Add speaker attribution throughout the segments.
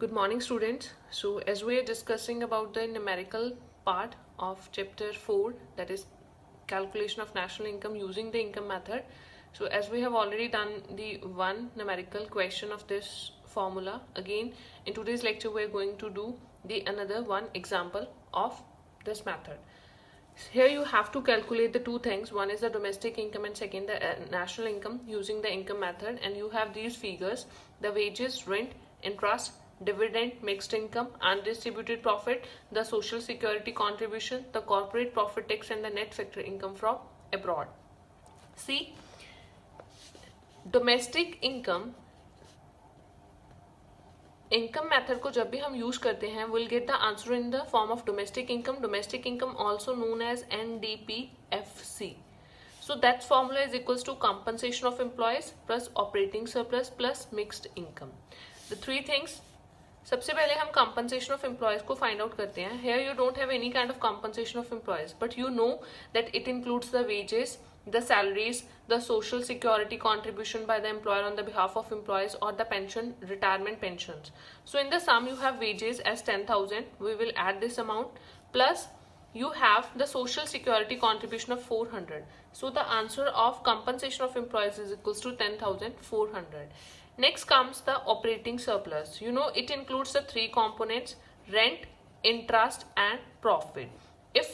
Speaker 1: Good morning, students. So, as we are discussing about the numerical part of chapter 4, that is calculation of national income using the income method. So, as we have already done the one numerical question of this formula, again in today's lecture we are going to do the another one example of this method. Here you have to calculate the two things. One is the domestic income and second the national income using the income method, and you have these figures: the wages, rent, interest, dividend, mixed income, undistributed profit, the social security contribution, the corporate profit tax, and the net factor income from abroad. See, domestic income method को जब भी हम use करते हैं will get the answer in the form of domestic income also known as NDPFC. So that formula is equals to compensation of employees plus operating surplus plus mixed income. The three things. सबसे पहले हम compensation of employees को find out करते हैं. Here you don't have any kind of compensation of employees, but you know that it includes the wages, the salaries, the social security contribution by the employer on the behalf of employees, or the pension, retirement pensions. So in the sum you have wages as 10,000. We will add this amount plus you have the social security contribution of 400. So the answer of compensation of employees is equals to 10,400. Next comes the operating surplus. You know it includes the three components: rent, interest, and profit. If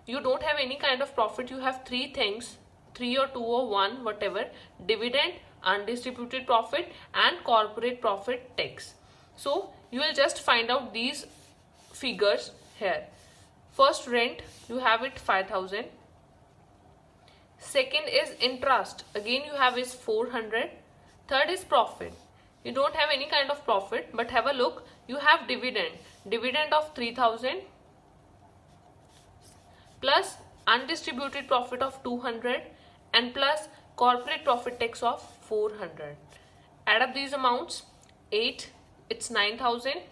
Speaker 1: you don't have any kind of profit, you have three things: 3 or 2 or 1, whatever: dividend, undistributed profit, and corporate profit tax. So you will just find out these figures here. First, rent, you have it 5,000. Second is interest, again you have is 400. Third is profit. You don't have any kind of profit, but have a look. You have dividend of 3,000 plus undistributed profit of 200 and plus corporate profit tax of 400. Add up these amounts. 8, it's 9,000.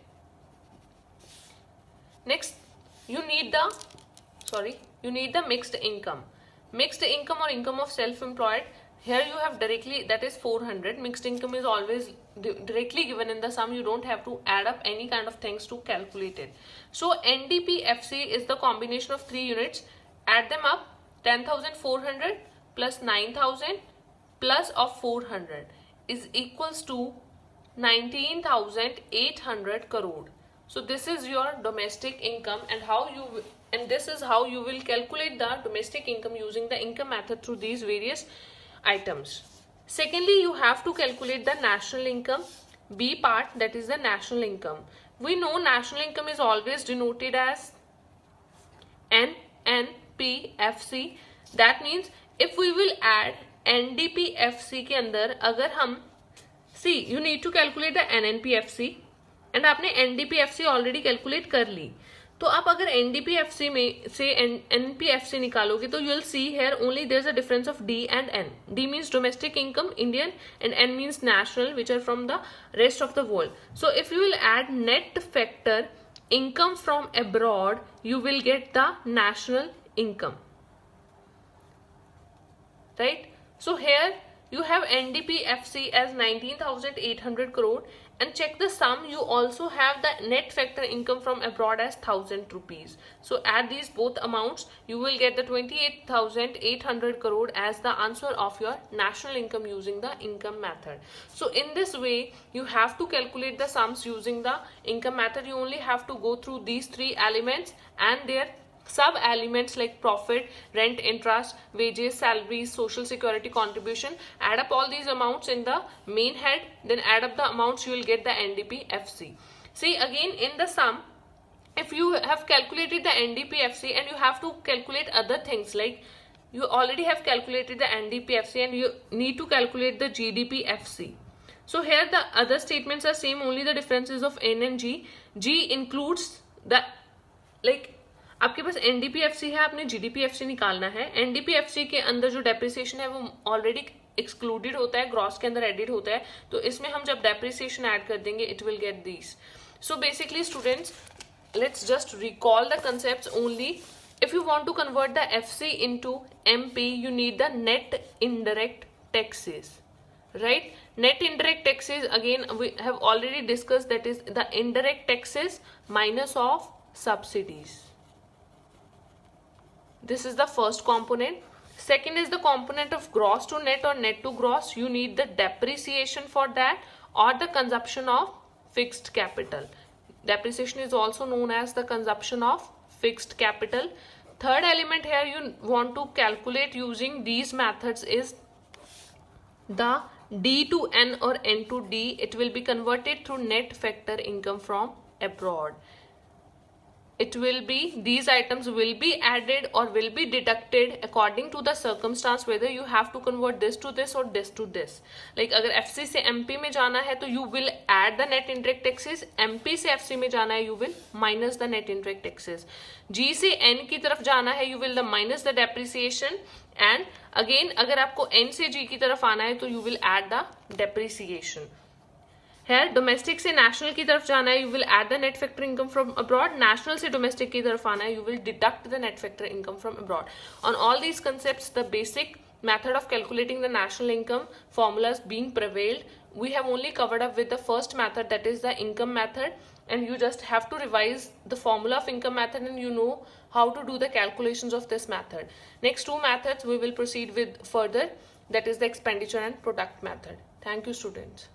Speaker 1: Next, you need the mixed income. Mixed income or income of self-employed. Here you have directly, that is 400. Mixed income is always directly given in the sum. You don't have to add up any kind of things to calculate it. So NDPFC is the combination of three units. Add them up. 10,400 plus 9,000 plus of 400 is equals to 19,800 crore. So this is your domestic income, and this is how you will calculate the domestic income using the income method through these various items. Secondly, you have to calculate the national income. B part, that is the national income. We know national income is always denoted as NNPFC. That means if we will add NDPFC के अंदर अगर हम you need to calculate the NNPFC and आपने NDPFC already calculate कर ली. तो आप अगर NDPFC में से NPFC निकालोगे तो you will see here only there is a difference of D and N. D means domestic income, Indian, and N means national, which are from the rest of the world. So if you will add net factor income from abroad, you will get the national income. Right? So here you have NDPFC as 19,800 crore, and check the sum. You also have the net factor income from abroad as 1,000 rupees. So add these both amounts, you will get the 28,800 crore as the answer of your national income using the income method. So in this way you have to calculate the sums using the income method. You only have to go through these three elements and their sub elements like profit, rent, interest, wages, salaries, social security contribution. Add up all these amounts in the main head, then add up the amounts, you will get the NDPFC. See, again in the sum, if you have calculated the NDPFC and you have to calculate other things, like you already have calculated the NDPFC and you need to calculate the GDPFC. So here the other statements are same, only the differences of N and G. G includes the, like, आपके पास NDPFC है, आपने GDPFC निकालना है. NDPFC के अंदर जो depreciation है वो ऑलरेडी एक्सक्लूडेड होता है, ग्रॉस के अंदर एडिड होता है, तो इसमें हम जब डेप्रिसिएशन ऐड कर देंगे it will get these. So basically students, let's just recall the concepts only. If you want to convert the FC into MP, you need the net indirect taxes. Right? Net indirect taxes, again we have already discussed, that is the indirect taxes minus of subsidies. This is the first component. Second is the component of gross to net or net to gross. You need the depreciation for that, or the consumption of fixed capital. Depreciation is also known as the consumption of fixed capital. Third element here you want to calculate using these methods is the D to N or N to D. It will be converted through net factor income from abroad. It will be, these items will be added or will be deducted according to the circumstance, whether you have to convert this to this or this to this. Like अगर FC से MP में जाना है तो you will add the net indirect taxes, MP से FC में जाना है you will minus the net indirect taxes. G से N की तरफ जाना है you will the minus the depreciation, and again अगर आपको N से G की तरफ आना है तो you will add the depreciation. Here domestic से नेशनल की तरफ जाना है, you will add the net factor income from abroad. National से डोमेस्टिक की तरफ आना है, you will deduct the net factor income from abroad. On all these concepts the basic method of calculating the national income formulas being prevailed. We have only covered up with the first method, that is the income method, and you just have to revise the formula of income method and you know how to do the calculations of this method. Next two methods we will proceed with further, that is the expenditure and product method. Thank you, students.